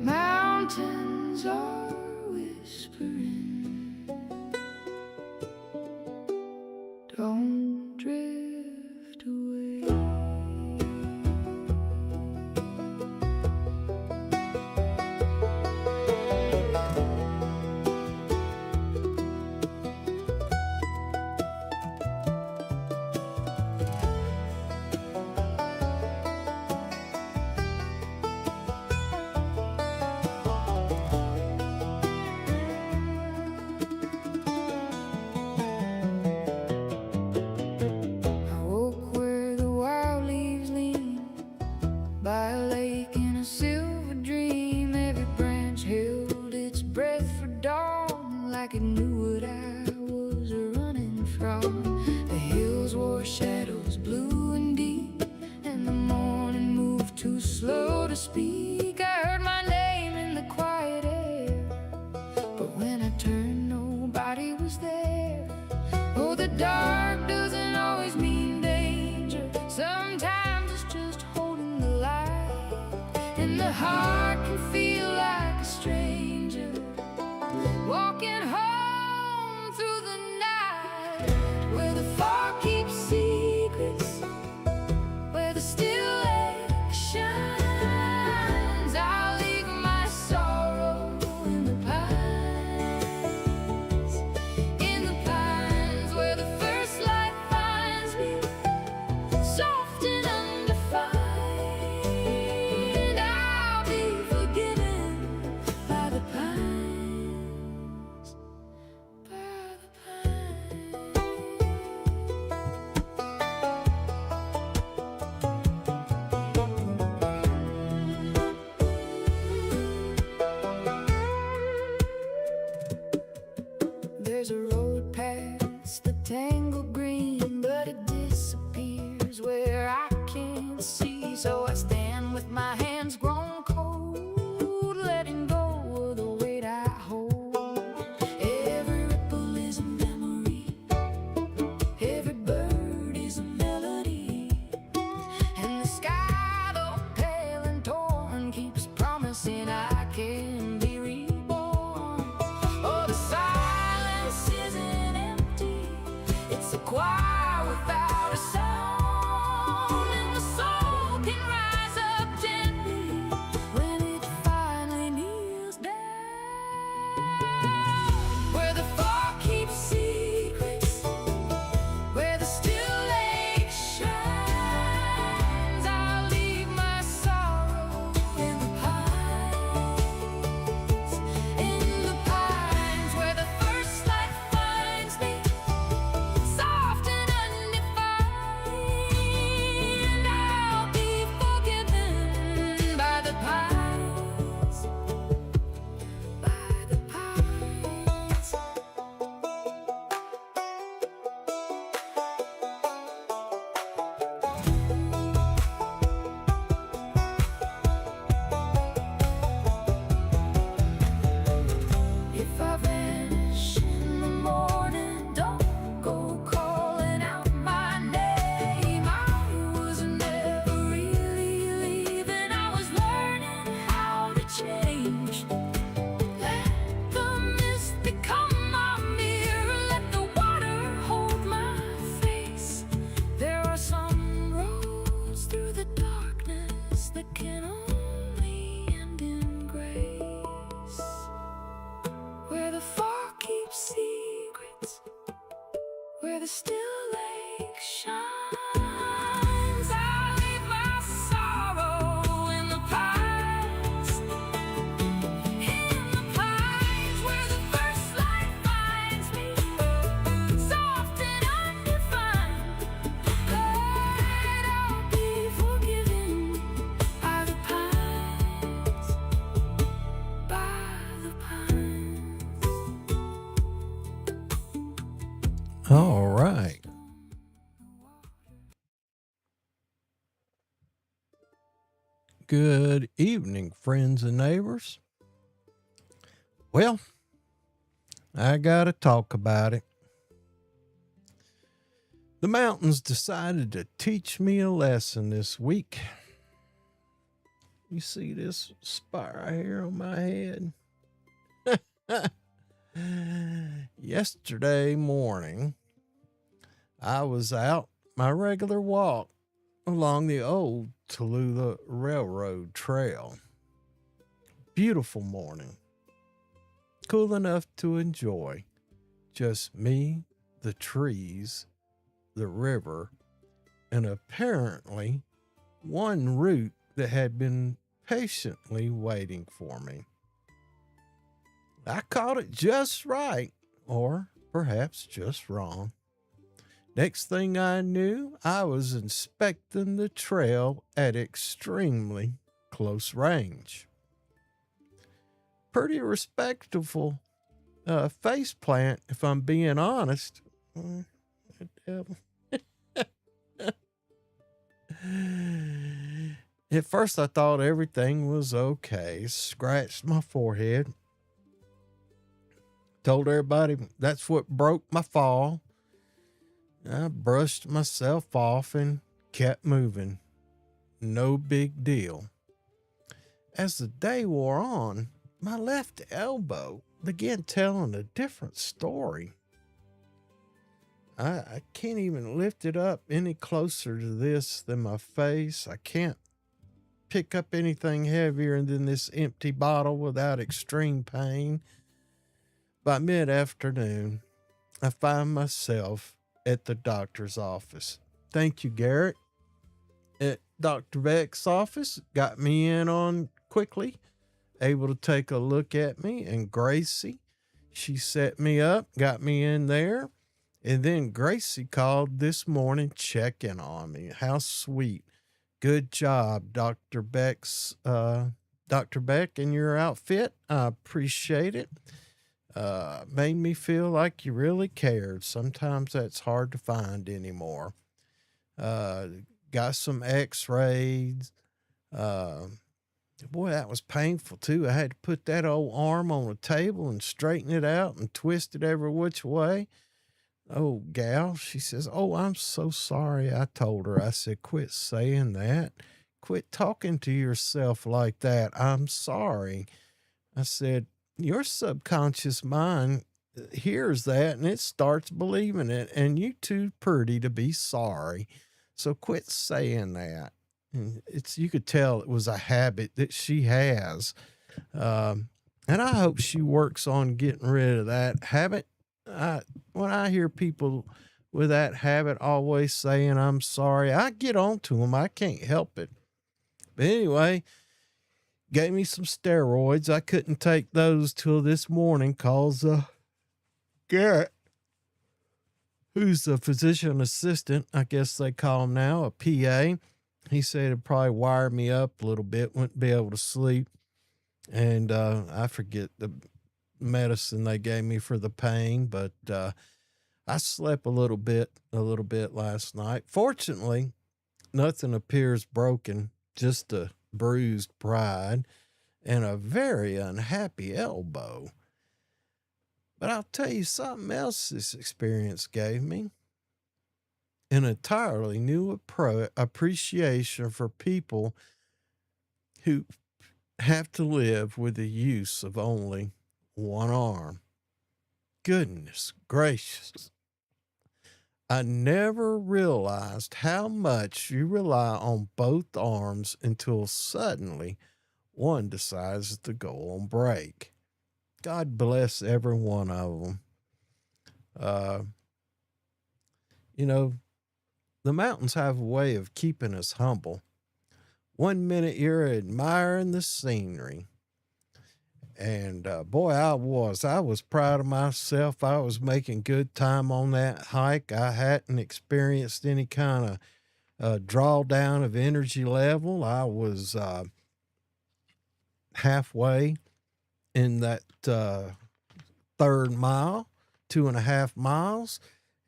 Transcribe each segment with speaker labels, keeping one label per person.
Speaker 1: Mountains are whispering, don't drift away. By a lake in a silver dream, every branch held its breath for dawn, like it knew what I was running from. The hills wore shadows blue and deep, and the morning moved too slow to speak. I heard my name in the quiet air, but when I turned, nobody was there. Oh, the dark doesn't always mean danger. Sometimes it's just holding the light, and the heart can feel like a stranger walking home through the night, where the fog keeps secrets, where the still lake shines. I'll leave my sorrow in the pines, where the first light finds me, soft and undefined. I'll be forgiven by the pines, by the There's a road past the tangled green, but it disappears where I can't see. So I stand with my hands grown cold, letting go of the weight I hold. Every ripple is a memory, every bird is a melody, and the sky, though pale and torn, keeps promising I can be reborn. Oh, the silence isn't empty, it's a choir without a sound, and the soul can rise up gently when it finally kneels down, where the fog keeps secrets, where the still lake shines. I'll leave my sorrow in the pines, where the first light finds me, soft and undefined. I'll be forgiven by the pines, by the pines. If I vanish in the morning, don't go calling out my name. I was never really leaving, I was learning how to change. Let the mist become my mirror, let the water hold my face. There are some roads through the darkness that can only end in grace, where the fog keeps secrets, where the still lake shines. I'll leave my sorrow in the pines, in the pines.
Speaker 2: All right. Good evening, friends and neighbors. Well, I got to talk about it. The mountains decided to teach me a lesson this week. You see this spot right here on my head? Yesterday morning, I was out my regular walk along the old Tallulah Railroad Trail. Beautiful morning. Cool enough to enjoy. Just me, the trees, the river, and apparently one route that had been patiently waiting for me. I caught it just right, or perhaps just wrong. Next thing I knew, I was inspecting the trail at extremely close range. Pretty respectable face plant, if I'm being honest. At first, I thought everything was okay. Scratched my forehead. Told everybody that's what broke my fall. I brushed myself off and kept moving. No big deal. As the day wore on, my left elbow began telling a different story. I can't even lift it up any closer to this than my face. I can't pick up anything heavier than this empty bottle without extreme pain. By mid-afternoon, I find myself at the doctor's office. Thank you, Garrett. At Dr. Beck's office, got me in on quickly, able to take a look at me, and Gracie, she set me up, got me in there, and then Gracie called this morning checking on me. How sweet. Good job, Dr. Beck in your outfit. I appreciate it. Made me feel like you really cared. Sometimes that's hard to find anymore. Got some x-rays. Boy, that was painful too. I had to put that old arm on a table and straighten it out and twist it every which way. Oh, gal, she says, "Oh, I'm so sorry." I told her, I said, "Quit saying that. Quit talking to yourself like that. I'm sorry." I said, "Your subconscious mind hears that and it starts believing it, and you too pretty to be sorry. So quit saying that." And you could tell it was a habit that she has. And I hope she works on getting rid of that habit. When I hear people with that habit always saying, "I'm sorry," I get on to them. I can't help it. But anyway, gave me some steroids. I couldn't take those till this morning because Garrett, who's a physician assistant, I guess they call him now, a PA, he said it'd probably wire me up a little bit, wouldn't be able to sleep. And I forget the medicine they gave me for the pain, but I slept a little bit last night. Fortunately, nothing appears broken, just a bruised pride and a very unhappy elbow. But I'll tell you something else this experience gave me. An entirely new appreciation for people who have to live with the use of only one arm. Goodness gracious. I never realized how much you rely on both arms until suddenly one decides to go on break. God bless every one of them. The mountains have a way of keeping us humble. One minute you're admiring the scenery. And boy, I was proud of myself. I was making good time on that hike. I hadn't experienced any kind of drawdown of energy level. I was halfway in that third mile, 2.5 miles.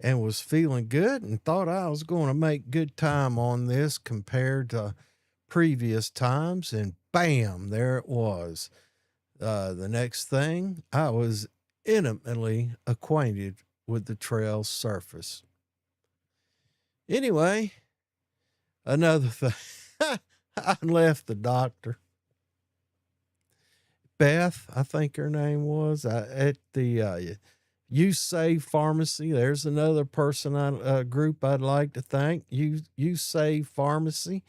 Speaker 2: and was feeling good and thought I was going to make good time on this compared to previous times. And bam, there it was. The next thing, I was intimately acquainted with the trail's surface. Anyway, another thing, I left the doctor, Beth, I think her name was, at the You Save Pharmacy. There's another person, group I'd like to thank. You Save Pharmacy.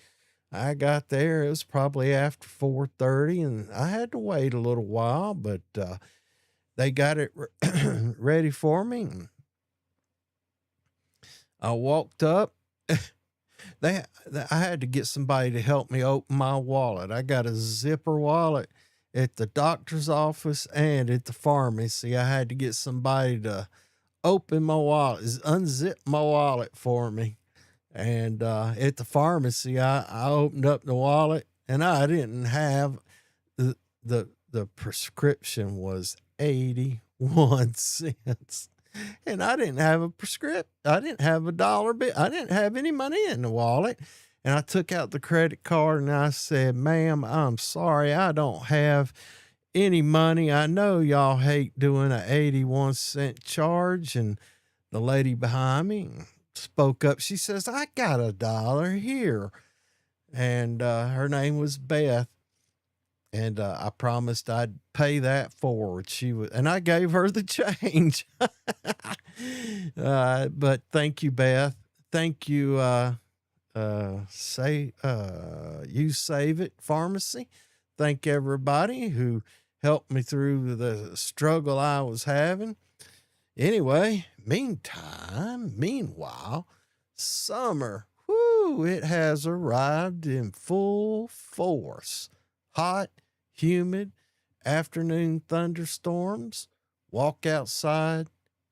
Speaker 2: I got there. It was probably after 4:30, and I had to wait a little while, but they got it ready for me. And I walked up. I had to get somebody to help me open my wallet. I got a zipper wallet at the doctor's office and at the pharmacy. I had to get somebody to open my wallet, unzip my wallet for me. And at the pharmacy, I opened up the wallet, and I didn't have the prescription was 81 cents. And I didn't have a prescription. I didn't have a dollar bill. I didn't have any money in the wallet. And I took out the credit card and I said, ma'am, I'm sorry. I don't have any money. I know y'all hate doing a 81-cent charge. And the lady behind me spoke up. She says, I got $1 here. And her name was Beth. And I promised I'd pay that forward. And I gave her the change. But thank you, Beth. Thank you, You Save It Pharmacy. Thank everybody who helped me through the struggle I was having. Anyway, meanwhile, summer, it has arrived in full force. Hot, humid, afternoon thunderstorms, walk outside,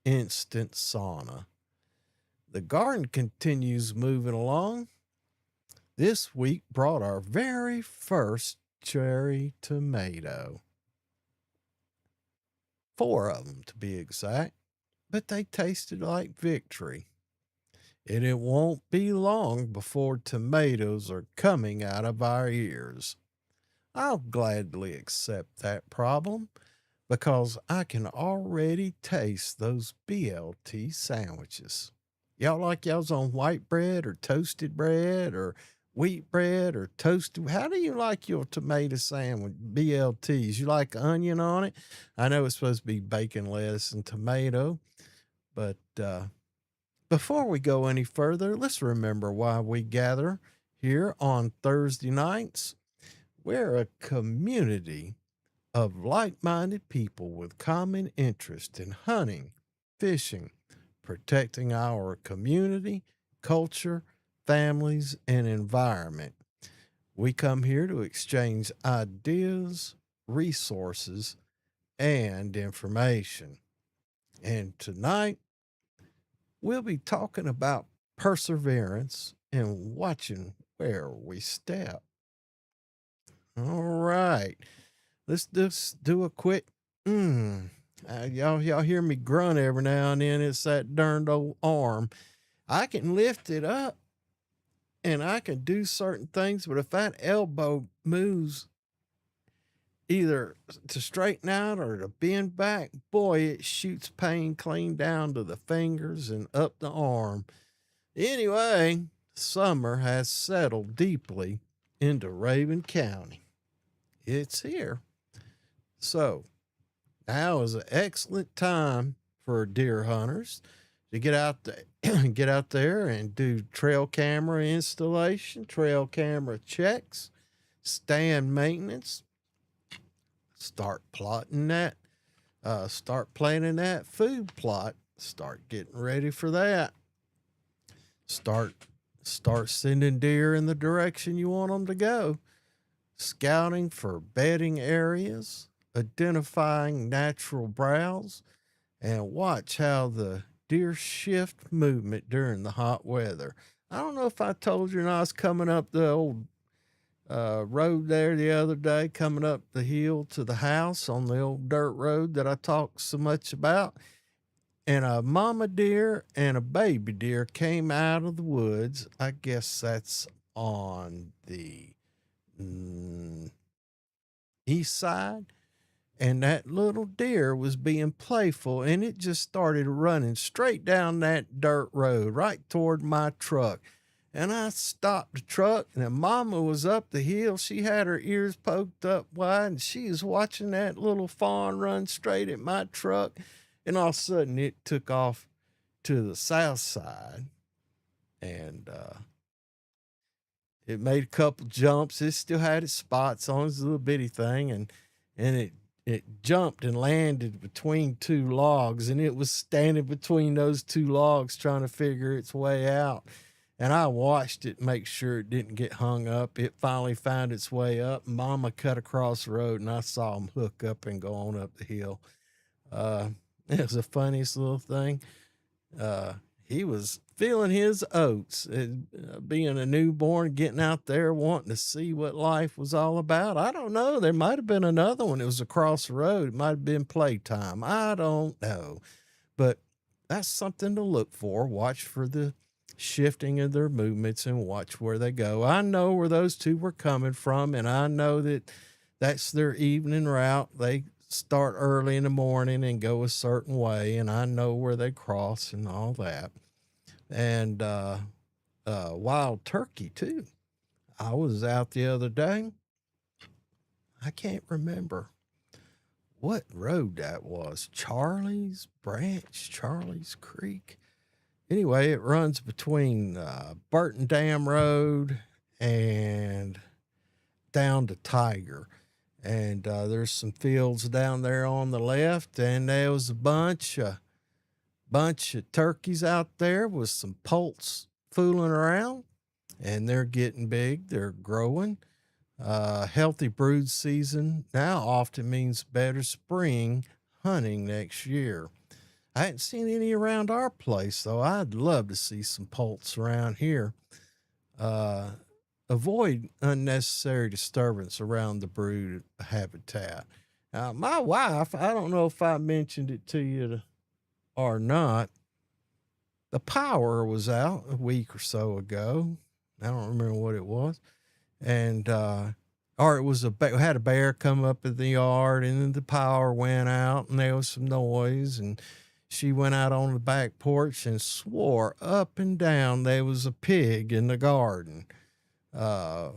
Speaker 2: instant sauna. The garden continues moving along. This week brought our very first cherry tomato. 4 of them to be exact, but they tasted like victory. And it won't be long before tomatoes are coming out of our ears. I'll gladly accept that problem because I can already taste those BLT sandwiches. Y'all like y'all's on white bread or toasted bread or wheat bread or toasted? How do you like your tomato sandwich, BLTs? You like onion on it? I know it's supposed to be bacon, lettuce, and tomato, but before we go any further, let's remember why we gather here on Thursday nights. We're a community of like-minded people with common interest in hunting, fishing, protecting our community, culture, families, and environment. We come here to exchange ideas, resources, and information. And tonight, we'll be talking about perseverance and watching where we step. All right. Let's just do a quick y'all hear me grunt every now and then. It's that darned old arm. I can lift it up and I can do certain things, but if that elbow moves either to straighten out or to bend back, boy, it shoots pain clean down to the fingers and up the arm. Anyway, summer has settled deeply into Rabun County. It's here. So now is an excellent time for deer hunters to get out there and do trail camera installation, trail camera checks, stand maintenance, start plotting that, start planning that food plot, start getting ready for that. Start sending deer in the direction you want them to go. Scouting for bedding areas, identifying natural browse, and watch how the deer shift movement during the hot weather. I don't know if I told you or not, I was coming up the old road there the other day, coming up the hill to the house on the old dirt road that I talked so much about. and a mama deer and a baby deer came out of the woods. I guess that's on the mm, east side. And that little deer was being playful, and it just started running straight down that dirt road right toward my truck. And I stopped the truck, and the mama was up the hill. She had her ears poked up wide, and she was watching that little fawn run straight at my truck. And all of a sudden, it took off to the south side, and it made a couple jumps. It still had its spots on its little bitty thing, and it jumped and landed between two logs, and it was standing between those two logs trying to figure its way out. And I watched it make sure it didn't get hung up. It finally found its way up. Mama cut across the road, and I saw him hook up and go on up the hill. It was the funniest little thing. He was feeling his oats, being a newborn, getting out there, wanting to see what life was all about. I don't know. There might have been another one. It was across the road. It might have been playtime. I don't know. But that's something to look for. Watch for the shifting of their movements and watch where they go. I know where those two were coming from, and I know that that's their evening route. They start early in the morning and go a certain way, and I know where they cross and all that. And wild turkey too. I was out the other day. I can't remember what road that was. Charlie's Branch, Charlie's Creek. Anyway, it runs between Burton Dam Road and down to Tiger. And there's some fields down there on the left, and there was a bunch of turkeys out there with some poults fooling around, and they're getting big. They're growing. Healthy brood season now often means better spring hunting next year. I hadn't seen any around our place, though. I'd love to see some poults around here. Avoid unnecessary disturbance around the brood habitat. My wife, I don't know if I mentioned it to you or not, the power was out a week or so ago. I don't remember what it was. And, or it was had a bear come up in the yard, and then the power went out, and there was some noise, and she went out on the back porch and swore up and down there was a pig in the garden. I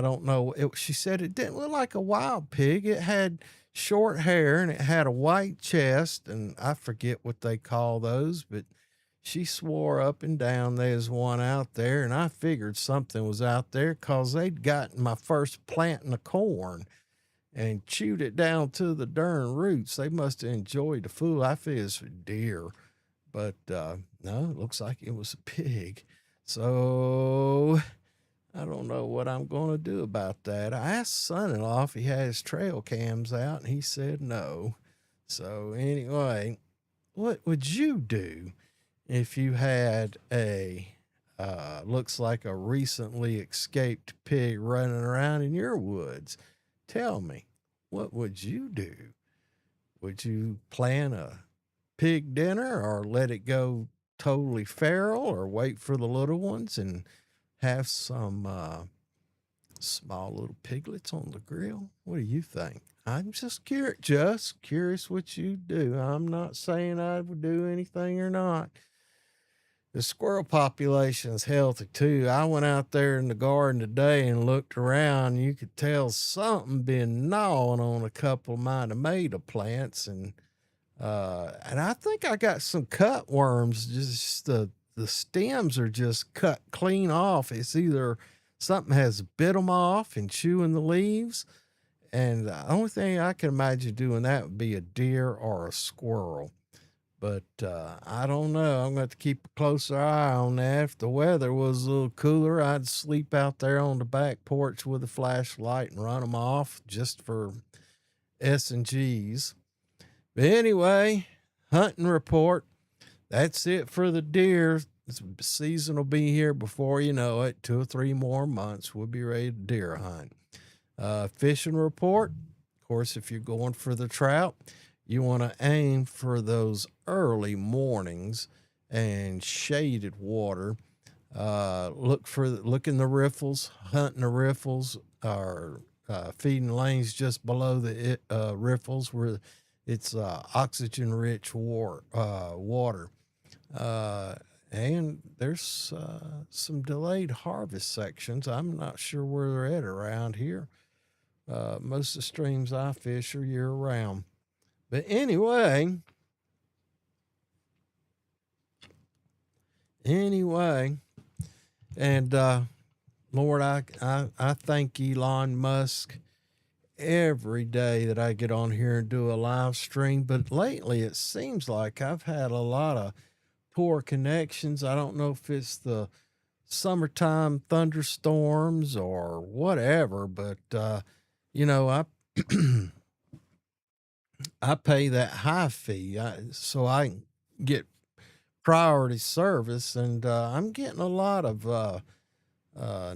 Speaker 2: don't know. She said it didn't look like a wild pig. It had short hair and it had a white chest, and I forget what they call those, but she swore up and down there's one out there, and I figured something was out there because they'd gotten my first planting of corn and chewed it down to the darn roots. They must have enjoyed the food. I figured it's a deer, but no, it looks like it was a pig. So I don't know what I'm going to do about that. I asked son-in-law if he had his trail cams out, and he said no. So anyway, what would you do if you had a looks like a recently escaped pig running around in your woods? Tell me, what would you do? Would you plan a pig dinner or let it go totally feral, or wait for the little ones and have some small little piglets on the grill? What do you think? I'm just curious what you do. I'm not saying I would do anything or not. The squirrel population is healthy too. I went out there in the garden today and looked around. You could tell something been gnawing on a couple of my tomato plants, and I think I got some cut worms. Just the stems are just cut clean off. It's either something has bit them off and chewing the leaves, and the only thing I can imagine doing that would be a deer or a squirrel. But I don't know. I'm going to have to keep a closer eye on that. If the weather was a little cooler, I'd sleep out there on the back porch with a flashlight and run them off just for S&Gs. But anyway, hunting report. That's it for the deer. The season will be here before you know it. 2 or 3 more months, we'll be ready to deer hunt. Fishing report. Of course, if you're going for the trout, You want to aim for those early mornings and shaded water. Look in the riffles, hunting the riffles, or feeding lanes just below the riffles where it's oxygen rich water. And there's some delayed harvest sections. I'm not sure where they're at around here. Most of the streams I fish are year round. But anyway, and Lord, I thank Elon Musk every day that I get on here and do a live stream. But lately, it seems like I've had a lot of poor connections. I don't know if it's the summertime thunderstorms or whatever, but I I pay that high fee so I can get priority service, and I'm getting a lot of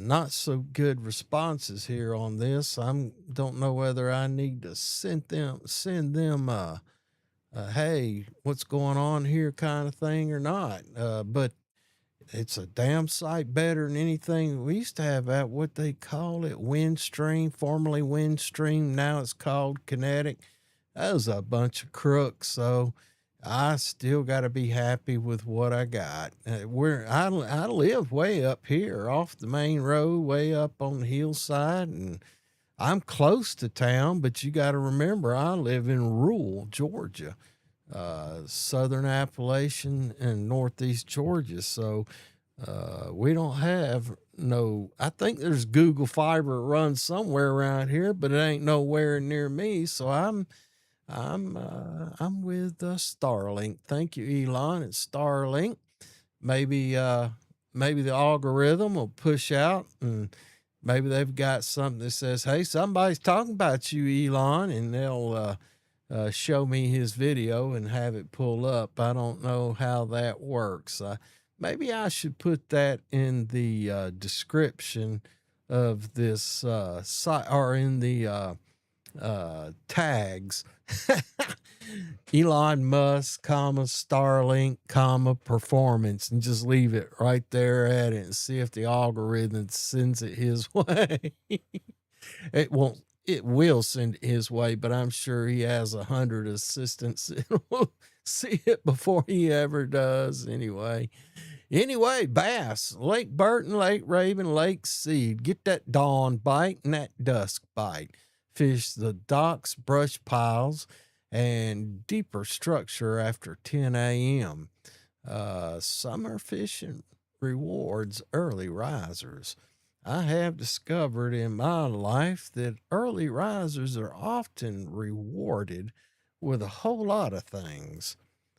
Speaker 2: not so good responses here on this. I don't know whether I need to send them hey, what's going on here kind of thing or not. But it's a damn sight better than anything we used to have at what they call it, Windstream, formerly Windstream. Now it's called Kinetic. That was a bunch of crooks. So I still got to be happy with what I got. I live way up here off the main road, way up on the hillside, and I'm close to town, but you got to remember I live in rural Georgia, Southern Appalachian and Northeast Georgia. So we don't have no. I think there's Google Fiber runs somewhere around here, but it ain't nowhere near me. So I'm with Starlink. Thank you, Elon. It's Starlink. Maybe maybe the algorithm will push out, and maybe they've got something that says, "Hey, somebody's talking about you, Elon," and they'll show me his video and have it pull up. I don't know how that works. Maybe I should put that in the description of this site, or in the tags. Elon Musk, Starlink, performance, and just leave it right there at it and see if the algorithm sends it his way. It won't. It will send it his way, but I'm sure he has 100 assistants that will see it before he ever does. Anyway, bass, Lake Burton, Lake Raven, Lake Seed. Get that dawn bite and that dusk bite. Fish the docks, brush piles, and deeper structure after 10 a.m. Summer fishing rewards early risers. I have discovered in my life that early risers are often rewarded with a whole lot of things.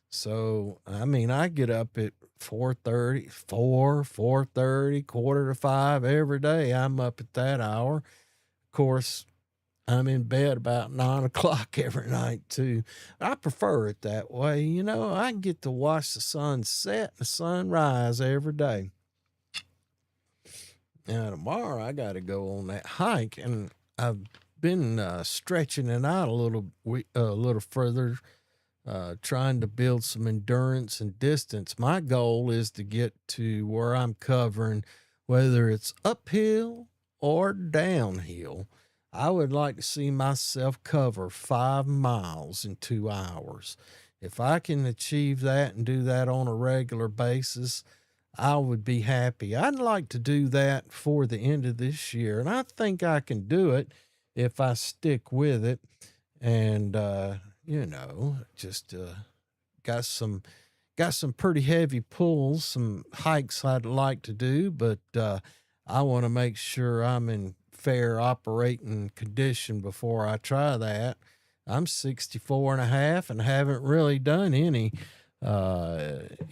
Speaker 2: So, I mean, I get up at 4:30, 4:30, quarter to 5 every day. I'm up at that hour. Of course, I'm in bed about 9 o'clock every night too. I prefer it that way. I get to watch the sun set and the sun rise every day. Now, tomorrow I got to go on that hike, and I've been stretching it out a little further, trying to build some endurance and distance. My goal is to get to where I'm covering, whether it's uphill or downhill. I would like to see myself cover 5 miles in 2 hours. If I can achieve that and do that on a regular basis, I would be happy. I'd like to do that for the end of this year, and I think I can do it if I stick with it. And just got some pretty heavy pulls, some hikes I'd like to do, but I want to make sure I'm in fair operating condition before I try that. I'm 64 and a half and haven't really done any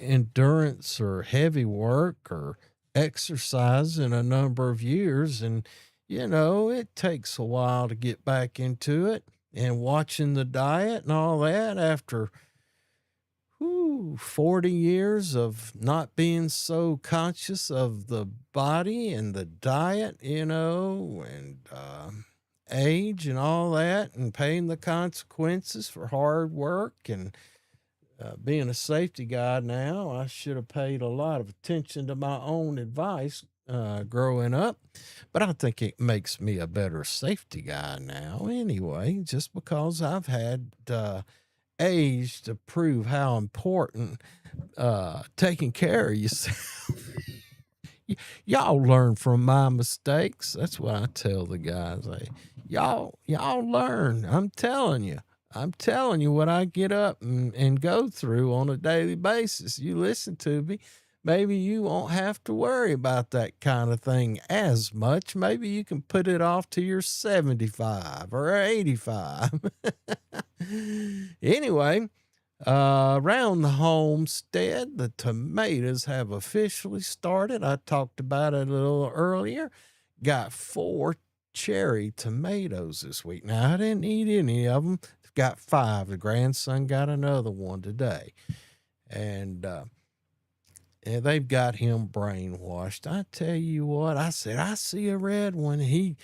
Speaker 2: endurance or heavy work or exercise in a number of years. And, it takes a while to get back into it, and watching the diet and all that after 40 years of not being so conscious of the body and the diet, and age and all that, and paying the consequences for hard work and being a safety guy now, I should have paid a lot of attention to my own advice growing up. But I think it makes me a better safety guy now anyway, just because I've had age to prove how important taking care of yourself. Y'all learn from my mistakes. That's what I tell the guys. Y'all learn. I'm telling you what I get up and go through on a daily basis. You listen to me. Maybe you won't have to worry about that kind of thing as much. Maybe you can put it off to your 75 or 85. Anyway, around the homestead, the tomatoes have officially started. I talked about it a little earlier. Got 4 cherry tomatoes this week. Now, I didn't eat any of them. Got 5. The grandson got another one today. And they've got him brainwashed. I tell you what, I said, I see a red one. He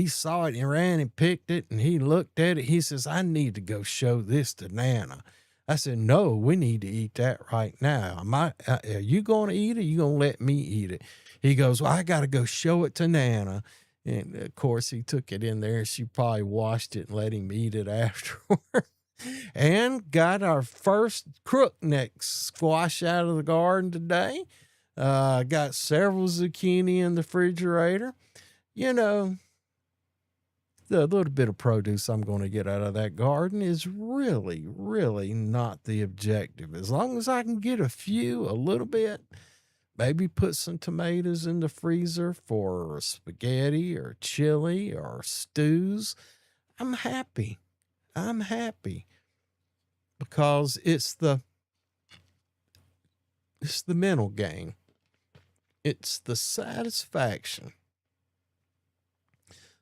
Speaker 2: saw it and ran and picked it, and he looked at it. He says, I need to go show this to Nana. I said, no, we need to eat that right now. Are you going to eat it? Or you going to let me eat it? He goes, well, I got to go show it to Nana. And of course, he took it in there. She probably washed it and let him eat it afterward. And got our first crookneck squash out of the garden today. Got several zucchini in the refrigerator. You know, the little bit of produce I'm going to get out of that garden is really, really not the objective. As long as I can get a little bit, maybe put some tomatoes in the freezer for spaghetti or chili or stews, I'm happy. I'm happy because it's the mental game. It's the satisfaction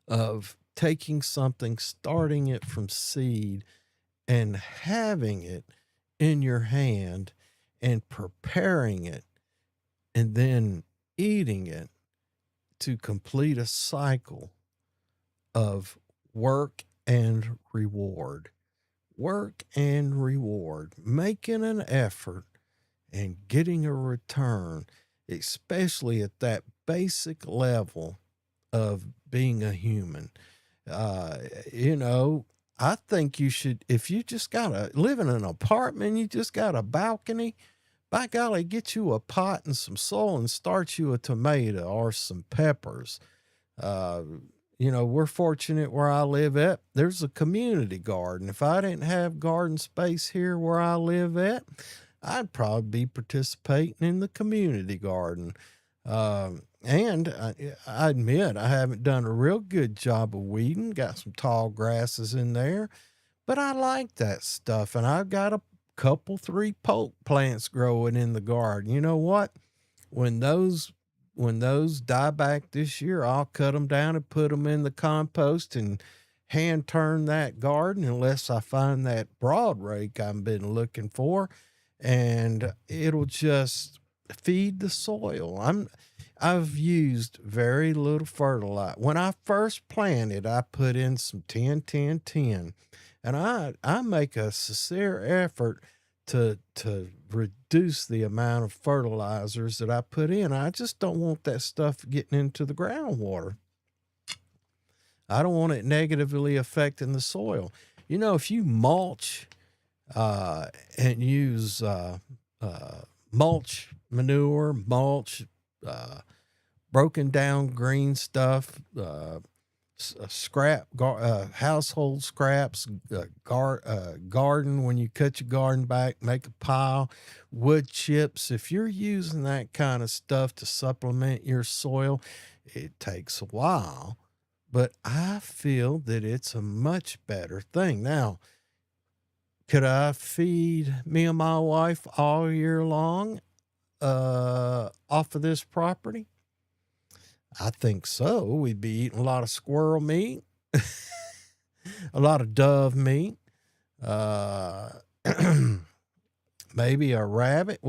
Speaker 2: of taking something, starting it from seed, and having it in your hand and preparing it and then eating it to complete a cycle of work and reward. Work and reward. Making an effort and getting a return, especially at that basic level of being a human. I think you should, if you just live in an apartment, you just got a balcony, by golly, get you a pot and some soil and start you a tomato or some peppers. We're fortunate where I live at. There's a community garden. If I didn't have garden space here where I live at, I'd probably be participating in the community garden. And I admit I haven't done a real good job of weeding. Got some tall grasses in there, but I like that stuff. And I've got a couple, 3 poke plants growing in the garden. You know what? When those die back this year, I'll cut them down and put them in the compost and hand turn that garden unless I find that broad rake I've been looking for, and it'll just feed the soil. I've used very little fertilizer. When I first planted, I put in some 10-10-10, and I make a sincere effort to reduce the amount of fertilizers that I put in. I just don't want that stuff getting into the groundwater. I don't want it negatively affecting the soil. If you mulch and use mulch manure, mulch, broken down green stuff, household scraps, garden, when you cut your garden back, make a pile, wood chips. If you're using that kind of stuff to supplement your soil, it takes a while, but I feel that it's a much better thing. Now, could I feed me and my wife all year long off of this property? I think so. We'd be eating a lot of squirrel meat, a lot of dove meat, maybe a rabbit,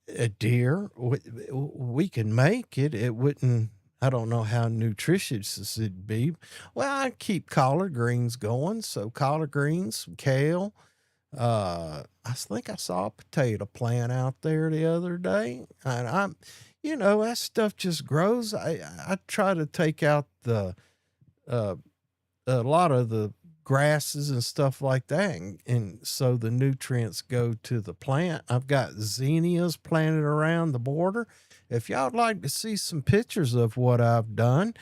Speaker 2: a deer. We can make it. It wouldn't, I don't know how nutritious it'd be. Well, I keep collard greens going. So collard greens, some kale. I think I saw a potato plant out there the other day, and that stuff just grows. I try to take out uh, a lot of the grasses and stuff like that, and so the nutrients go to the plant. I've got zinnias planted around the border. If y'all would like to see some pictures of what I've done,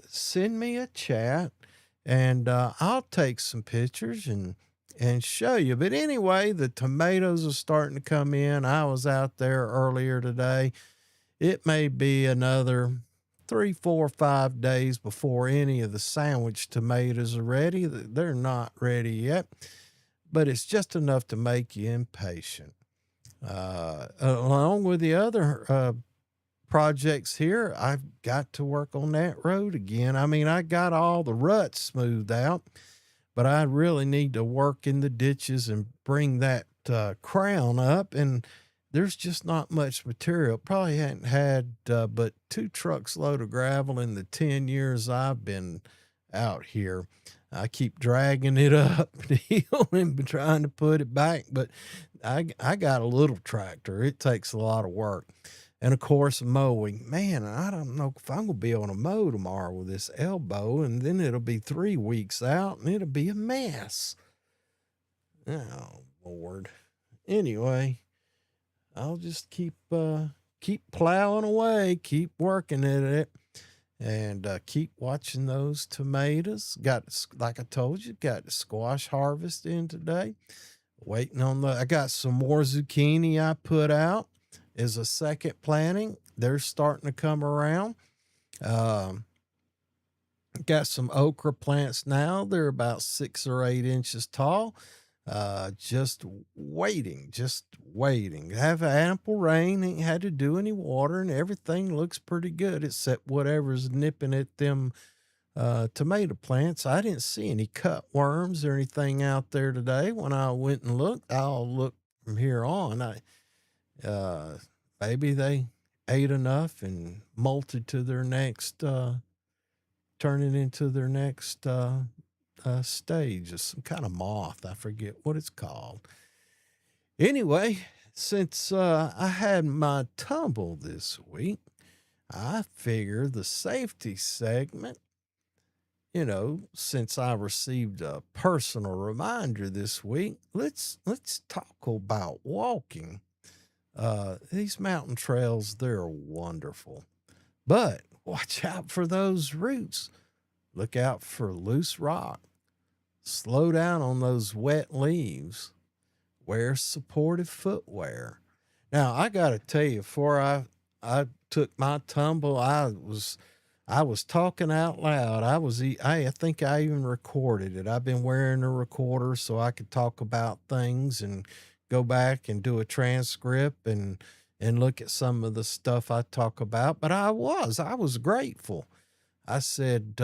Speaker 2: send me a chat, and I'll take some pictures and show you. But anyway, the tomatoes are starting to come in. I was out there earlier today. It may be another 3, 4, 5 days before any of the sandwich tomatoes are ready. They're not ready yet, but it's just enough to make you impatient. Along with the other projects here, I've got to work on that road again. I mean, I got all the ruts smoothed out, but I really need to work in the ditches and bring that crown up, and there's just not much material. Probably hadn't had but 2 trucks load of gravel in the 10 years I've been out here. I keep dragging it up the hill and trying to put it back, but I got a little tractor. It takes a lot of work. And of course, mowing. Man, I don't know if I'm going to be able to mow tomorrow with this elbow, and then it'll be 3 weeks out and it'll be a mess. Oh, Lord. Anyway, I'll just keep plowing away, keep working at it, and keep watching those tomatoes. Like I told you, got the squash harvest in today. Waiting on I got some more zucchini I put out as a second planting. They're starting to come around. Got some okra plants now. They're about 6 or 8 inches tall. Just waiting. Have ample rain. Ain't had to do any water, and everything looks pretty good except whatever's nipping at them tomato plants. I didn't see any cutworms or anything out there today when I went and looked. I'll look from here on. Maybe they ate enough and molted to their next, turning into their next stage of some kind of moth. I forget what it's called. Anyway, since I had my tumble this week, I figure the safety segment, since I received a personal reminder this week, let's talk about walking. These mountain trails, they're wonderful, but watch out for those roots. Look out for loose rock. Slow down on those wet leaves. Wear supportive footwear. Now, I got to tell you, before I took my tumble, I was talking out loud. I think I even recorded it. I've been wearing a recorder so I could talk about things and go back and do a transcript and look at some of the stuff I talk about. But I was grateful. I said,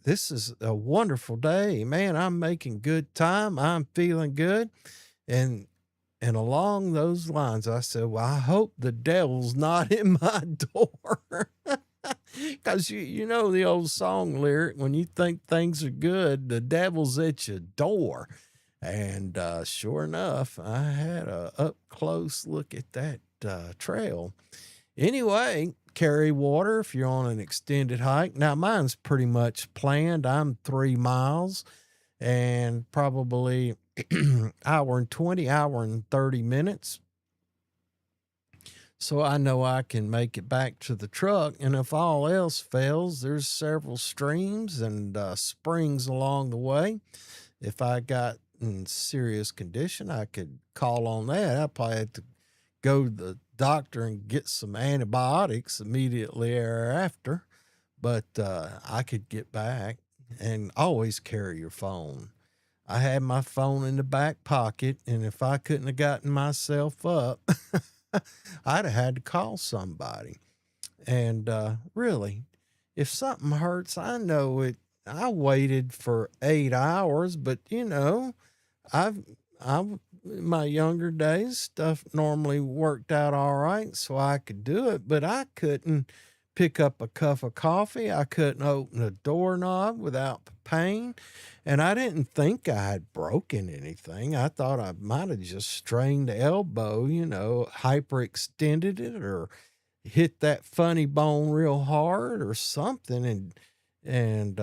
Speaker 2: this is a wonderful day, man. I'm making good time. I'm feeling good. And along those lines, I said, well, I hope the devil's not in my door. Because you know the old song lyric, when you think things are good, the devil's at your door. And sure enough, I had a up close look at that trail. Anyway, carry water if you're on an extended hike. Now, mine's pretty much planned. I'm 3 miles and probably hour and 30 minutes. So I know I can make it back to the truck. And if all else fails, there's several streams and springs along the way. If I got in serious condition, I could call on that. I probably had to go to the doctor and get some antibiotics immediately thereafter, but I could get back. And always carry your phone. I had my phone in the back pocket, and if I couldn't have gotten myself up, I'd have had to call somebody. And really, if something hurts, I know it. I waited for 8 hours, but I've in my younger days, stuff normally worked out all right, so I could do it, but I couldn't pick up a cup of coffee. I couldn't open a doorknob without pain. And I didn't think I had broken anything. I thought I might have just strained the elbow, hyperextended it or hit that funny bone real hard or something. And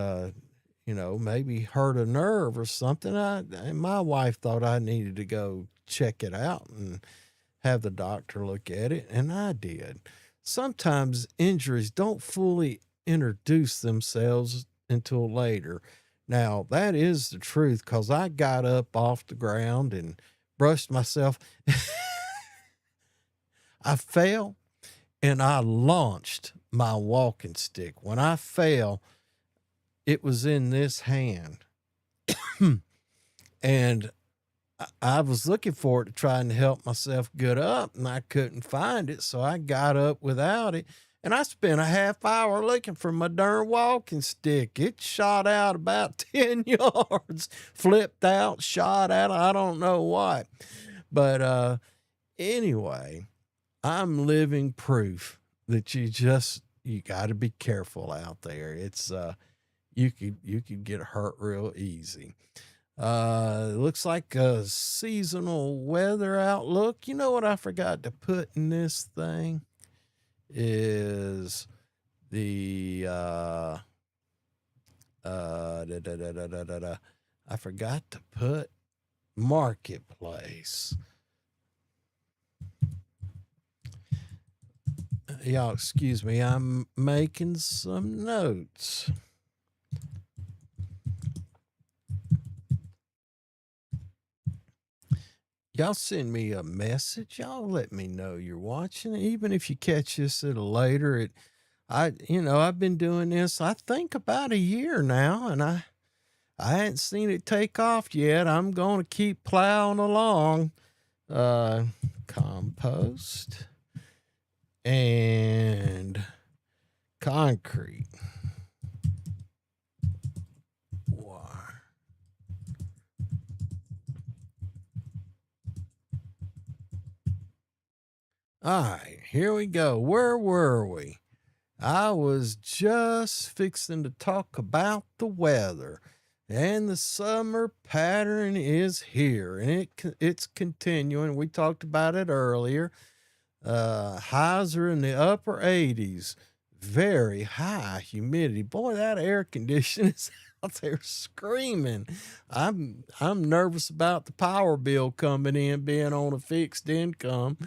Speaker 2: maybe hurt a nerve or something. And my wife thought I needed to go check it out and have the doctor look at it, and I did. Sometimes injuries don't fully introduce themselves until later. Now, that is the truth because I got up off the ground and brushed myself. I fell and I launched my walking stick. When I fell, it was in this hand. And I was looking for it to try and help myself get up, and I couldn't find it, so I got up without it. And I spent a half hour looking for my darn walking stick. It shot out about 10 yards, flipped out, shot out. I don't know what. But anyway, I'm living proof that you got to be careful out there. It's you could get hurt real easy. It looks like a seasonal weather outlook. You know what I forgot to put in this thing is the I forgot to put marketplace. Y'all excuse me, I'm making some notes. Y'all send me a message. Y'all let me know you're watching. Even if you catch this at a later, I've been doing this, I think about a year now, and I hadn't seen it take off yet. I'm going to keep plowing along. Compost and concrete. All right, here we go. Where were we? I was just fixing to talk about the weather, and the summer pattern is here, and it's continuing. We talked about it earlier. Highs are in the upper 80s. Very high humidity. Boy, that air conditioning is out there screaming. I'm nervous about the power bill coming in, being on a fixed income.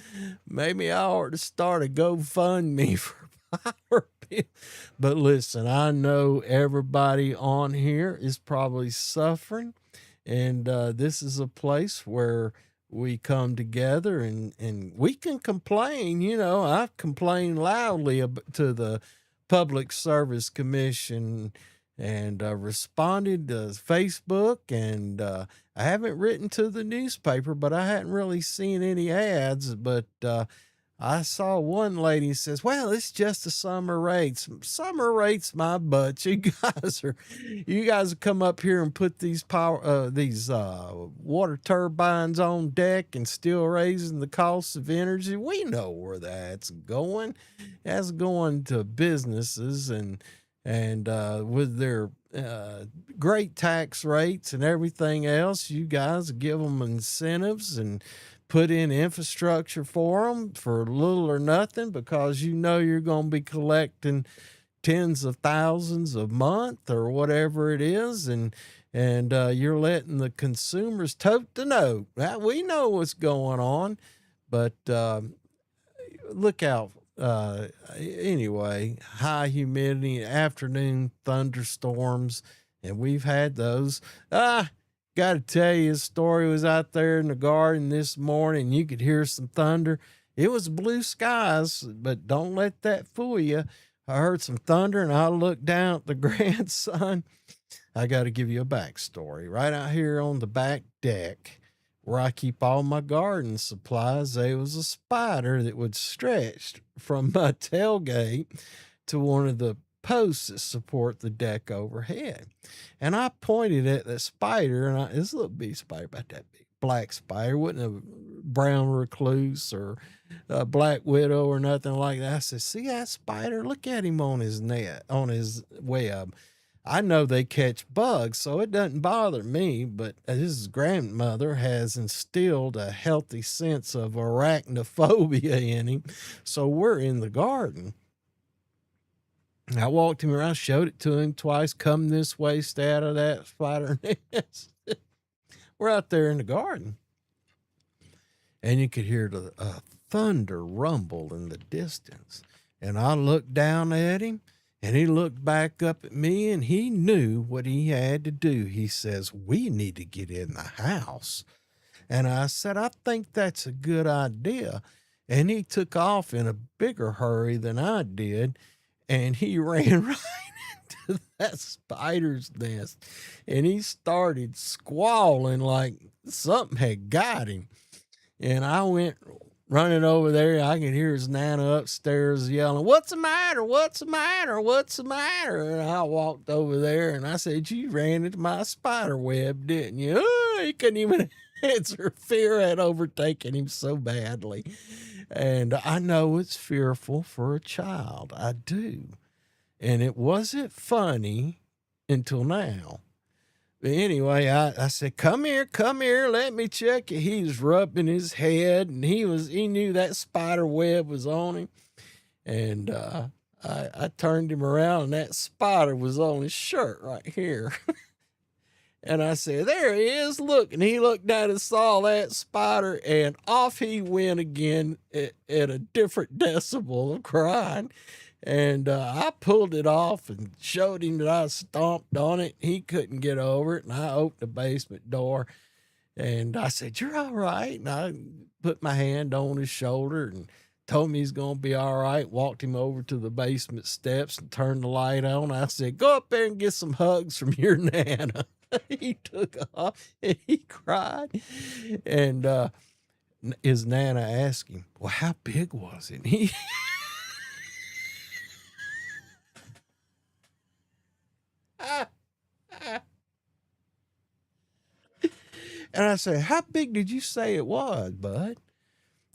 Speaker 2: Maybe I ought to start a GoFundMe for power bill. But listen, I know everybody on here is probably suffering, and this is a place where we come together and we can complain. I've complained loudly to the Public Service Commission and responded to Facebook, and I haven't written to the newspaper, but I hadn't really seen any ads. But I saw one lady says, well, it's just the summer rates. Summer rates my butt. You guys come up here and put these water turbines on deck and still raising the cost of energy. We know where that's going. That's going to businesses and with their great tax rates and everything else. You guys give them incentives and put in infrastructure for them for little or nothing, because you're going to be collecting tens of thousands a month or whatever it is, and you're letting the consumers tote the note. We know what's going on, but look out. Anyway, high humidity, afternoon thunderstorms, and we've had those. Got to tell you, a story. Was out there in the garden this morning. You could hear some thunder. It was blue skies, but don't let that fool you. I heard some thunder, and I looked down at the grandson. I got to give you a backstory. Right out here on the back deck, where I keep all my garden supplies, there was a spider that would stretch from my tailgate to one of the posts that support the deck overhead. And I pointed at the spider, and this little bitty spider about that big. black spider, wasn't a brown recluse or a black widow or nothing like that. I said, see that spider? Look at him on his net, on his web. I know they catch bugs, so it doesn't bother me, but his grandmother has instilled a healthy sense of arachnophobia in him. So we're in the garden. I walked him around, showed it to him twice, come this way, stay out of that spider nest. We're out there in the garden. And you could hear the thunder rumble in the distance. And I looked down at him, and he looked back up at me, and he knew what he had to do. He says, we need to get in the house. And I said, I think that's a good idea. And he took off in a bigger hurry than I did, and he ran right into that spider's nest. And he started squalling like something had got him. And I went running over there. I could hear his Nana upstairs yelling, what's the matter? What's the matter? What's the matter? And I walked over there and I said, you ran into my spider web, didn't you? Oh, he couldn't even answer. Fear had overtaken him so badly. And I know it's fearful for a child. I do. And it wasn't funny until now. But anyway, I said, come here, let me check it. He was rubbing his head, and he knew that spider web was on him. And I turned him around, and that spider was on his shirt right here. And I said, there he is, look. And he looked down and saw that spider, and off he went again at a different decibel of crying. And I pulled it off and showed him that I stomped on it. He couldn't get over it. And I opened the basement door and I said, you're all right. And I put my hand on his shoulder and told him he's going to be all right. Walked him over to the basement steps and turned the light on. I said, go up there and get some hugs from your Nana. He took off and he cried. And his Nana asked him, well, how big was it? He And I said, how big did you say it was, bud?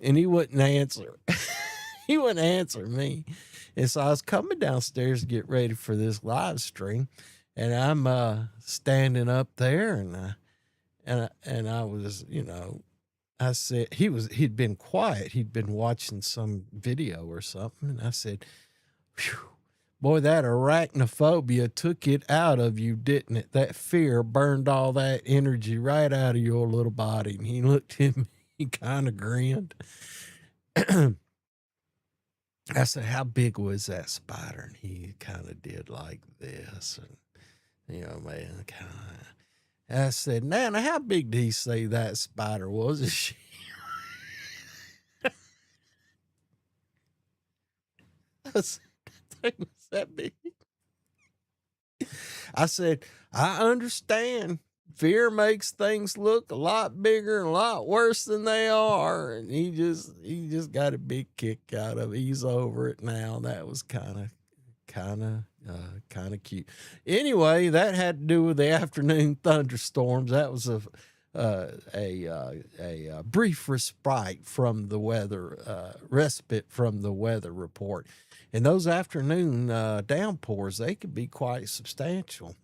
Speaker 2: And he wouldn't answer. He wouldn't answer me. And so I was coming downstairs to get ready for this live stream. And I'm standing up there and I was, I said, he'd been quiet. He'd been watching some video or something. And I said, phew. Boy, that arachnophobia took it out of you, didn't it? That fear burned all that energy right out of your little body. And he looked at me, he kind of grinned. I said, how big was that spider? And he kind of did like this. And, man, kind of. I said, Nana, how big did he say that spider was? And she I said, that thing was that big. I said, I understand. Fear makes things look a lot bigger and a lot worse than they are. And he just got a big kick out of it. He's over it now. That was kind of cute. Anyway, that had to do with the afternoon thunderstorms. That was a brief respite from the weather report. And those afternoon downpours, they could be quite substantial.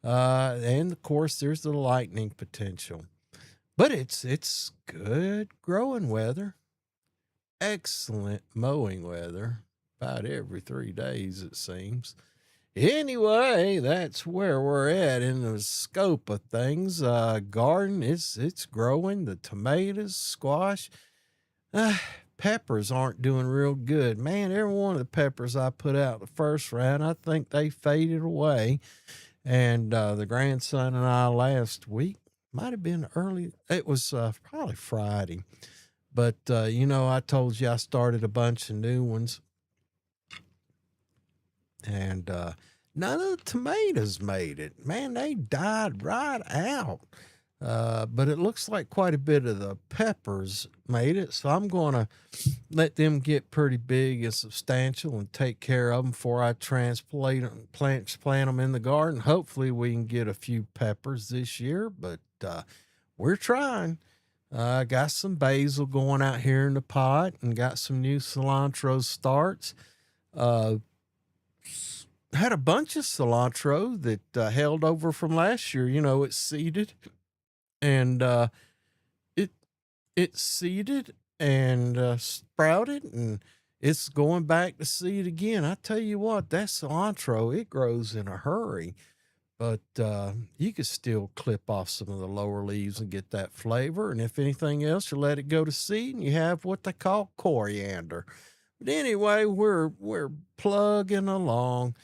Speaker 2: And of course, there's the lightning potential. But it's good growing weather. Excellent mowing weather. About every 3 days, it seems. Anyway, that's where we're at in the scope of things. Garden, it's growing. The tomatoes, squash, peppers aren't doing real good. Man, every one of the peppers I put out the first round, I think they faded away. And the grandson and I last week, might have been early, it was probably Friday. But, I told you I started a bunch of new ones. And none of the tomatoes made it. Man, they died right out. But it looks like quite a bit of the peppers made it. So I'm going to let them get pretty big and substantial and take care of them before I transplant them in the garden. Hopefully we can get a few peppers this year, but we're trying. Got some basil going out here in the pot and got some new cilantro starts. Uh, had a bunch of cilantro that held over from last year. You know, it's seeded and it it seeded and sprouted and it's going back to seed again. I tell you what, that cilantro, it grows in a hurry. But you could still clip off some of the lower leaves and get that flavor. And if anything else, you let it go to seed and you have what they call coriander. But anyway, we're plugging along,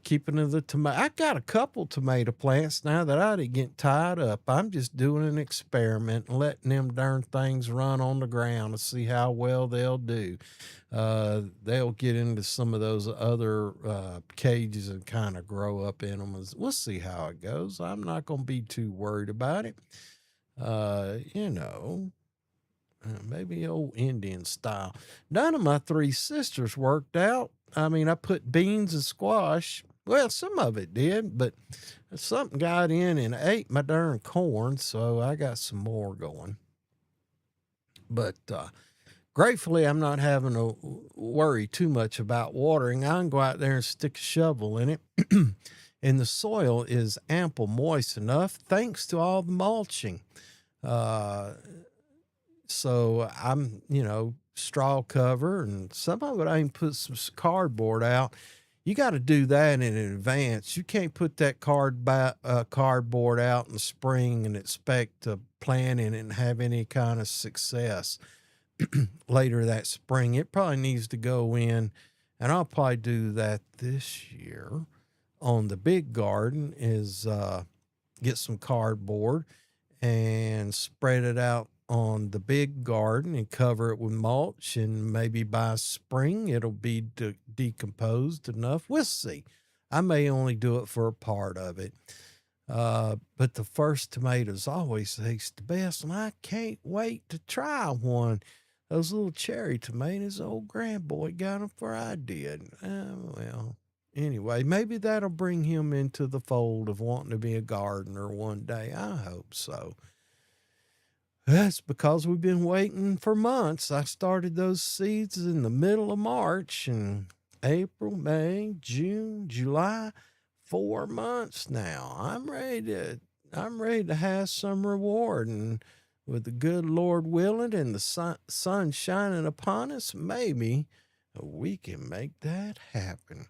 Speaker 2: keeping to the tomato. I got a couple tomato plants now that I didn't get tied up. I'm just doing an experiment and letting them darn things run on the ground to see how well they'll do. They'll get into some of those other cages and kind of grow up in them. We'll see how it goes. I'm not going to be too worried about it. You know, maybe old Indian style. None of my three sisters worked out. I mean, I put beans and squash. Well, some of it did, but something got in and ate my darn corn, so I got some more going. But gratefully, I'm not having to worry too much about watering. I can go out there and stick a shovel in it. And the soil is ample moist enough thanks to all the mulching. So I'm, straw cover and some of it I can put some cardboard out. You got to do that in advance. You can't put that cardboard out in the spring and expect to plant in it and have any kind of success later that spring. It probably needs to go in, and I'll probably do that this year on the big garden is get some cardboard and spread it out on the big garden and cover it with mulch, and maybe by spring it'll be decomposed enough. We'll see. I may only do it for a part of it. But the first tomatoes always taste the best, and I can't wait to try one. Those little cherry tomatoes, old grandboy got them for I did. Well, anyway, maybe that'll bring him into the fold of wanting to be a gardener one day. I hope so. That's because we've been waiting for months. I started those seeds in the middle of March, and April, May, June, July, 4 months now. I'm ready to have some reward, and with the good Lord willing and the sun shining upon us, maybe we can make that happen.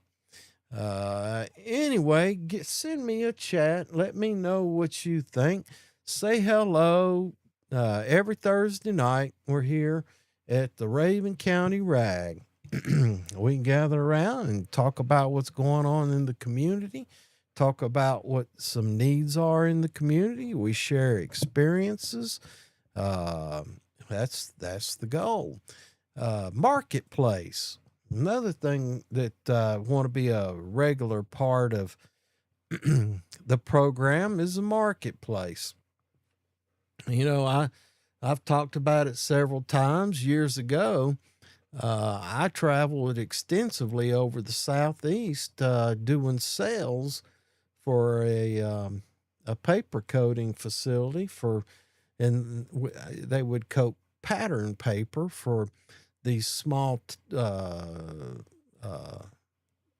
Speaker 2: Anyway, send me a chat. Let me know what you think. Say hello. Every Thursday night, we're here at the Rabun County RAG. We can gather around and talk about what's going on in the community, talk about what some needs are in the community. We share experiences. That's the goal. Marketplace. Another thing that want to be a regular part of the program is the marketplace. I've talked about it several times. Years ago, I traveled extensively over the Southeast doing sales for a paper coating facility they would coat pattern paper for these small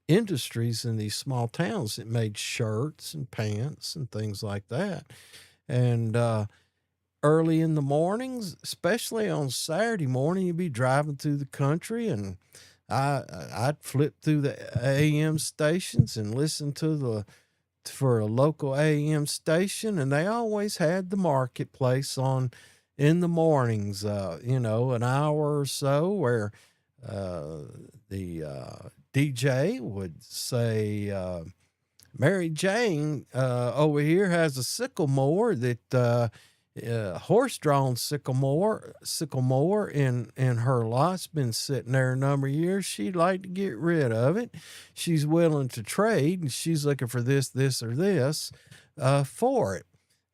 Speaker 2: industries in these small towns that made shirts and pants and things like that. And early in the mornings, especially on Saturday morning, you'd be driving through the country, and I'd flip through the AM stations and listen for a local AM station, and they always had the marketplace on in the mornings, an hour or so where the DJ would say, Mary Jane over here has a sycamore that horse-drawn sycamore in her lot's been sitting there a number of years. She'd like to get rid of it. She's willing to trade, and she's looking for this, or this for it.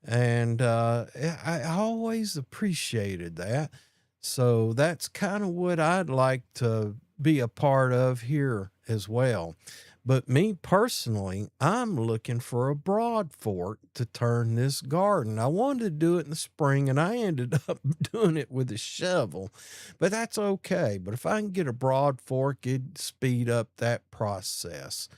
Speaker 2: And I always appreciated that. So that's kind of what I'd like to be a part of here as well. But me personally, I'm looking for a broad fork to turn this garden. I wanted to do it in the spring and I ended up doing it with a shovel, but that's okay. But if I can get a broad fork, it'd speed up that process.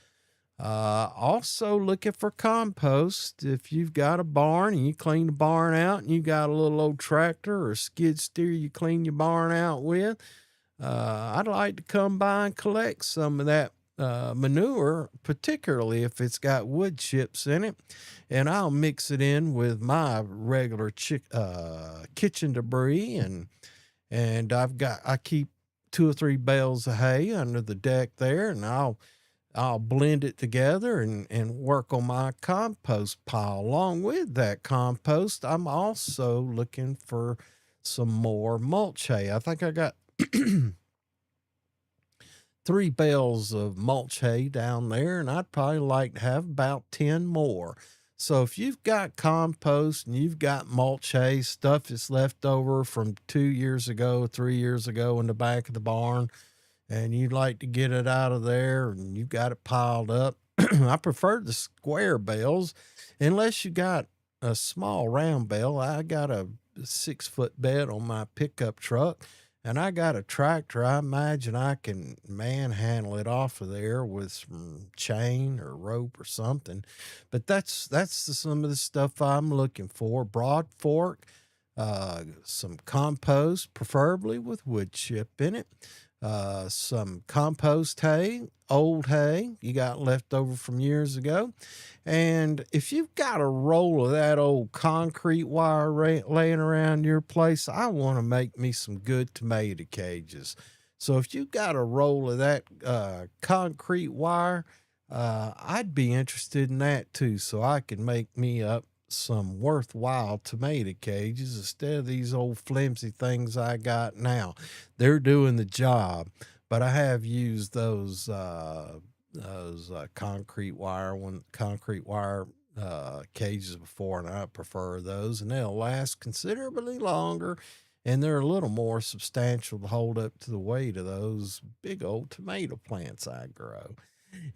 Speaker 2: Also looking for compost. If you've got a barn and you clean the barn out and you got a little old tractor or skid steer you clean your barn out with, I'd like to come by and collect some of that manure, particularly if it's got wood chips in it, and I'll mix it in with my regular kitchen debris, and I keep 2 or 3 bales of hay under the deck there, and I'll blend it together and work on my compost pile. Along with that compost, I'm also looking for some more mulch hay. I think I got 3 bales of mulch hay down there, and I'd probably like to have about 10 more. So if you've got compost and you've got mulch hay, stuff that's left over from 2 years ago, 3 years ago in the back of the barn, and you'd like to get it out of there and you've got it piled up, I prefer the square bales unless you got a small round bale. I got a 6-foot bed on my pickup truck, and I got a tractor. I imagine I can manhandle it off of there with some chain or rope or something. But that's some of the stuff I'm looking for. Broad fork, some compost, preferably with wood chip in it. Some compost hay, old hay you got left over from years ago. And if you've got a roll of that old concrete wire laying around your place, I want to make me some good tomato cages. So if you've got a roll of that concrete wire, I'd be interested in that too, so I can make me up some worthwhile tomato cages instead of these old flimsy things I got now. They're doing the job, but I have used those concrete wire cages before, and I prefer those, and they'll last considerably longer, and they're a little more substantial to hold up to the weight of those big old tomato plants I grow.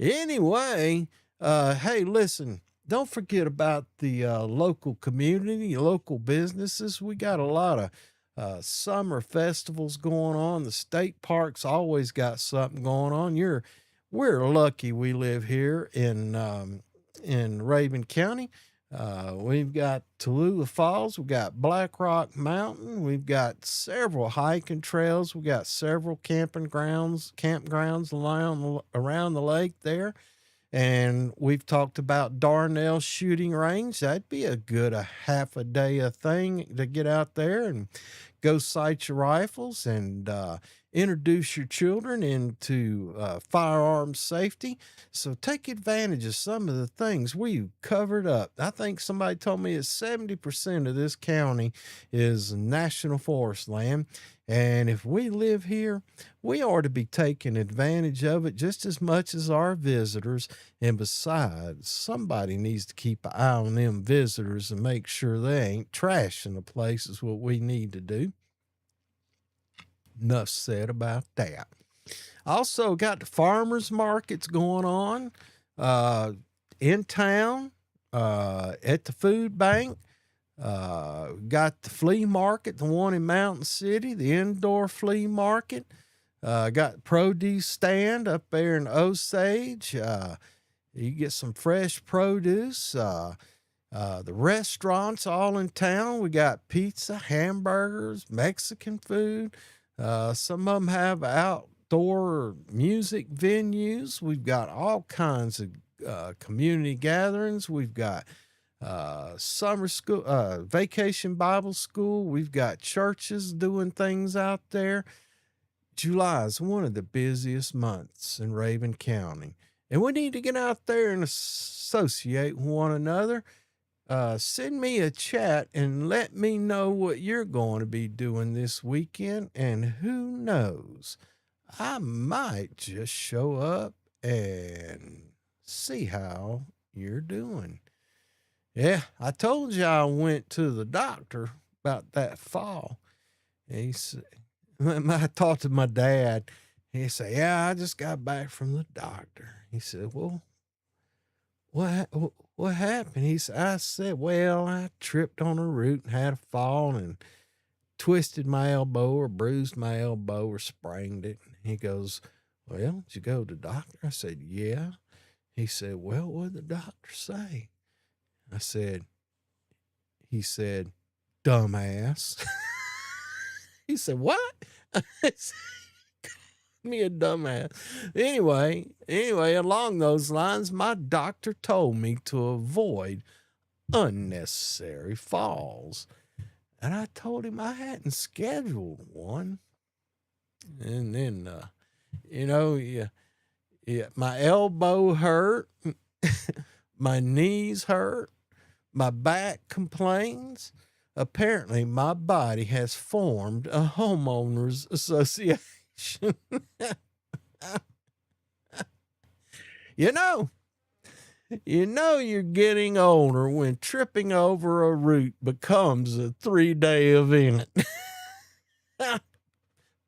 Speaker 2: Anyway, hey, listen, don't forget about the local community, local businesses. We got a lot of summer festivals going on. The state parks always got something going on. We're lucky we live here in Rabun County. We've got Tallulah Falls. We've got Black Rock Mountain. We've got several hiking trails. We've got several campgrounds around the lake there. And we've talked about Darnell shooting range. That'd be a good half a day a thing to get out there and go sight your rifles and introduce your children into firearms safety. So take advantage of some of the things we've covered up. I think somebody told me that 70% of this county is national forest land. And if we live here, we ought to be taking advantage of it just as much as our visitors. And besides, somebody needs to keep an eye on them visitors and make sure they ain't trashing the places, what we need to do. Enough said about that. Also got the farmers markets going on in town, at the food bank. Got the flea market, the one in Mountain City, the indoor flea market. Got produce stand up there in Osage. You get some fresh produce. The restaurants all in town. We got pizza, hamburgers, Mexican food. Some of them have outdoor music venues. We've got all kinds of community gatherings. We've got summer school, vacation Bible school. We've got churches doing things out there. July is one of the busiest months in Rabun County, and we need to get out there and associate with one another. Send me a chat and let me know what you're going to be doing this weekend, and who knows, I might just show up and see how you're doing. Yeah, I told you I went to the doctor about that fall. And he said, I talked to my dad, He said, yeah, I just got back from the doctor. He said, well, what happened? He said, I said, well, I tripped on a root and had a fall and twisted my elbow or bruised my elbow or sprained it. He goes, well, did you go to the doctor? I said, yeah. He said, well, what did the doctor say? I said, he said, dumbass. He said, what? I said, me a dumbass. Anyway, along those lines, my doctor told me to avoid unnecessary falls. And I told him I hadn't scheduled one. And then, my elbow hurt, my knees hurt, my back complains. Apparently, my body has formed a homeowners association. You know you're getting older when tripping over a root becomes a 3-day event.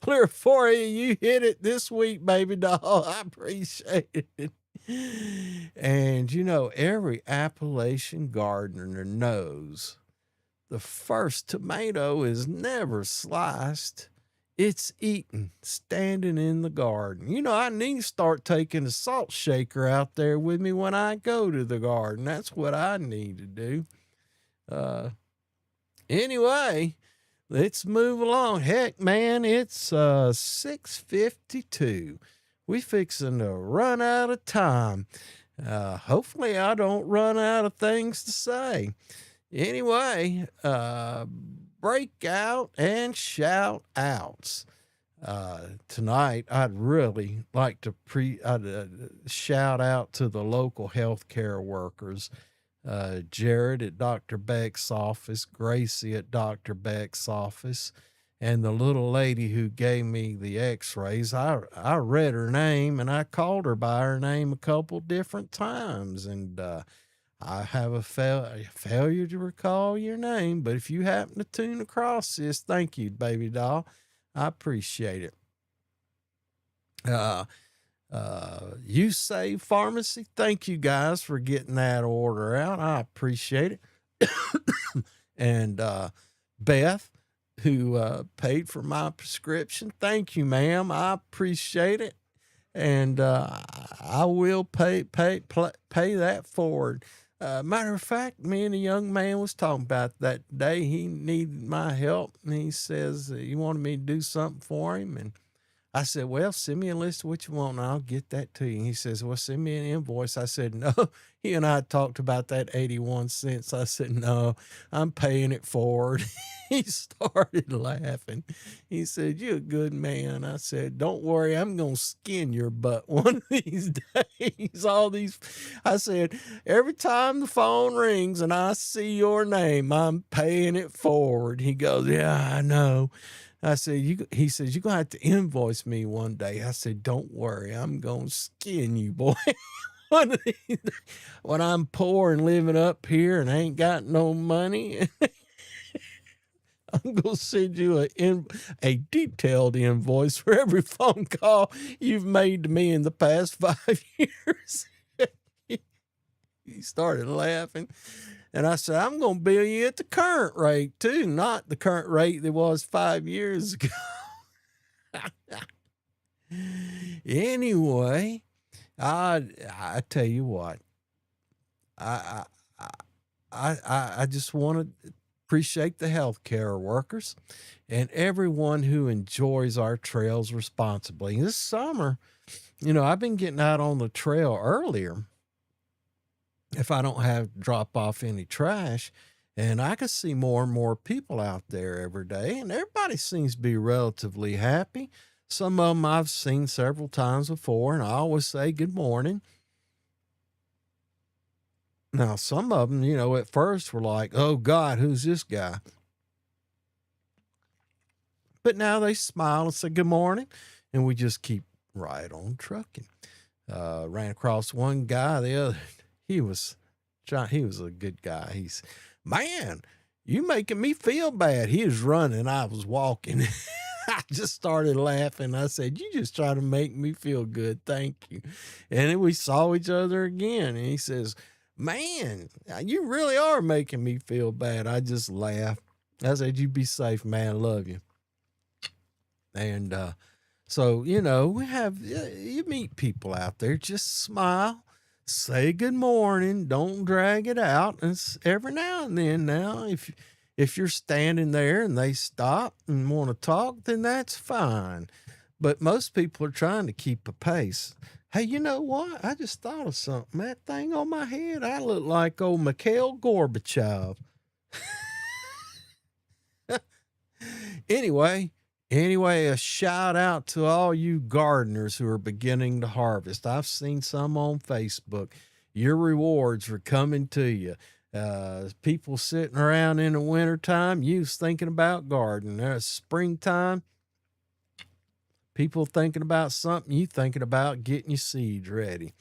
Speaker 2: Clear for you. You hit it this week, baby doll. I appreciate it. And every Appalachian gardener knows the first tomato is never sliced. It's eaten standing in the garden. I need to start taking a salt shaker out there with me when I go to the garden. That's what I need to do. Anyway, let's move along. Heck, man, it's 6:52. We fixing to run out of time. Hopefully I don't run out of things to say. Anyway, breakout and shout outs. Tonight, I'd really like to shout out to the local healthcare workers. Jared at Dr. Beck's office, Gracie at Dr. Beck's office, and the little lady who gave me the x-rays. I read her name and I called her by her name a couple different times, and I have a failure to recall your name, but if you happen to tune across this, thank you, baby doll. I appreciate it. You Save Pharmacy, thank you guys for getting that order out. I appreciate it. And Beth, who paid for my prescription, thank you, ma'am. I appreciate it. And I will pay that forward. Matter of fact, me and a young man was talking about that day. He needed my help, and he says he wanted me to do something for him. And I said, well, send me a list of what you want, and I'll get that to you. And he says, well, send me an invoice. I said, no. He and I talked about that 81 cents. I said, no, I'm paying it forward. He started laughing. He said, you're a good man. I said, don't worry, I'm going to skin your butt one of these days. I said, every time the phone rings and I see your name, I'm paying it forward. He goes, yeah, I know. I said, he says, you're going to have to invoice me one day. I said, don't worry, I'm going to skin you, boy. When I'm poor and living up here and ain't got no money, I'm going to send you a detailed invoice for every phone call you've made to me in the past 5 years. He started laughing. And I said, I'm going to bill you at the current rate, too, not the current rate that was 5 years ago. Anyway, I tell you what, I just want to appreciate the healthcare workers and everyone who enjoys our trails responsibly. This summer, I've been getting out on the trail earlier if I don't have to drop off any trash, and I can see more and more people out there every day, and everybody seems to be relatively happy. Some of them I've seen several times before, and I always say good morning. Now, some of them, at first were like, oh God, who's this guy? But now they smile and say good morning, and we just keep right on trucking. Ran across one guy the other. He was a good guy. He's, man, you making me feel bad. He was running. I was walking. I just started laughing. I said, "You just try to make me feel good. Thank you." And then we saw each other again. And he says, "Man, you really are making me feel bad." I just laughed. I said, "You be safe, man. Love you." And so, we have, you meet people out there, just smile, say good morning, don't drag it out. And every now and then, now, if you're standing there and they stop and want to talk, then that's fine. But most people are trying to keep a pace. Hey, you know what? I just thought of something. That thing on my head, I look like old Mikhail Gorbachev. Anyway, a shout out to all you gardeners who are beginning to harvest. I've seen some on Facebook. Your rewards are coming to you. People sitting around in the wintertime, you's thinking about gardening. Springtime, people thinking about something, you thinking about getting your seeds ready.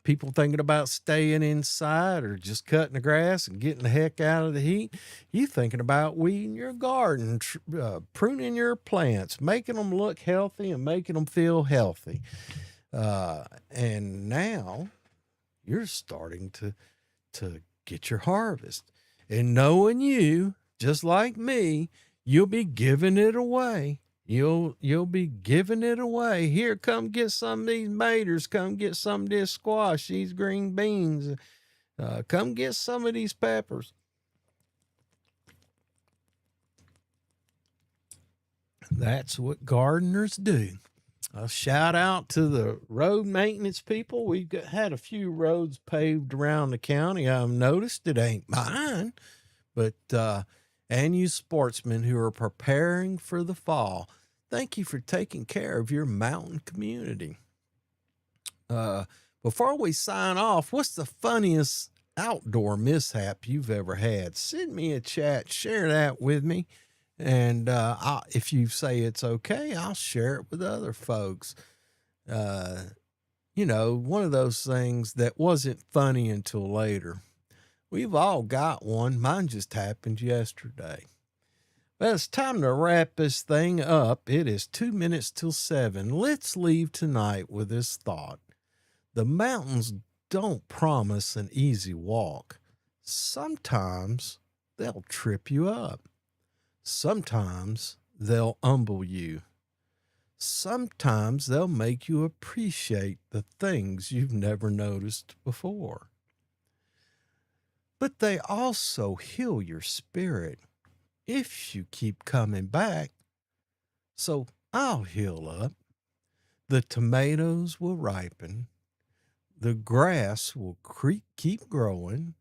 Speaker 2: People thinking about staying inside or just cutting the grass and getting the heck out of the heat. You thinking about weeding your garden, pruning your plants, making them look healthy and making them feel healthy. And now you're starting to get your harvest. And knowing you, just like me, you'll be giving it away. You'll be giving it away. Here, come get some of these maters. Come get some of this squash, these green beans. Come get some of these peppers. That's what gardeners do. A shout out to the road maintenance people. We've had a few roads paved around the county. I've noticed it ain't mine, but and you sportsmen who are preparing for the fall. Thank you for taking care of your mountain community. Before we sign off, what's the funniest outdoor mishap you've ever had? Send me a chat, share that with me. And if you say it's okay, I'll share it with other folks. One of those things that wasn't funny until later. We've all got one. Mine just happened yesterday. Well, it's time to wrap this thing up. It is 2 minutes till 7. Let's leave tonight with this thought. The mountains don't promise an easy walk. Sometimes they'll trip you up. Sometimes they'll humble you. Sometimes they'll make you appreciate the things you've never noticed before. But they also heal your spirit if you keep coming back. So I'll heal up. The tomatoes will ripen. The grass will keep growing.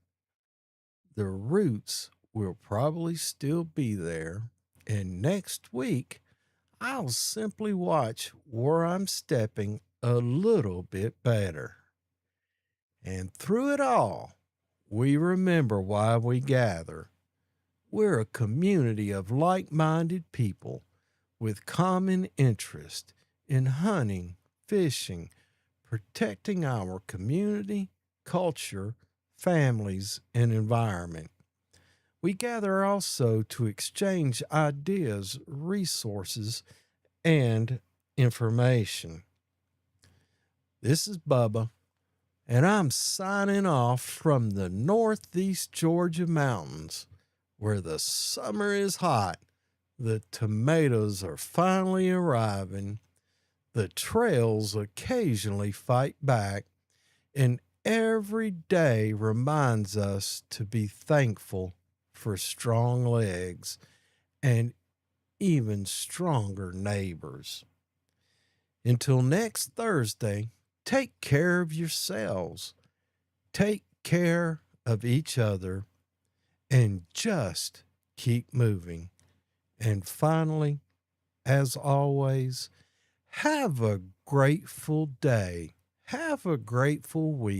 Speaker 2: The roots will probably still be there. And next week, I'll simply watch where I'm stepping a little bit better. And through it all, we remember why we gather. We're a community of like-minded people with common interest in hunting, fishing, protecting our community, culture, families, and environment. We gather also to exchange ideas, resources, and information. This is Bubba, and I'm signing off from the Northeast Georgia mountains, where the summer is hot, the tomatoes are finally arriving, the trails occasionally fight back, and every day reminds us to be thankful for strong legs and even stronger neighbors. Until next Thursday, take care of yourselves, take care of each other, and just keep moving. And finally, as always, have a grateful day. Have a grateful week.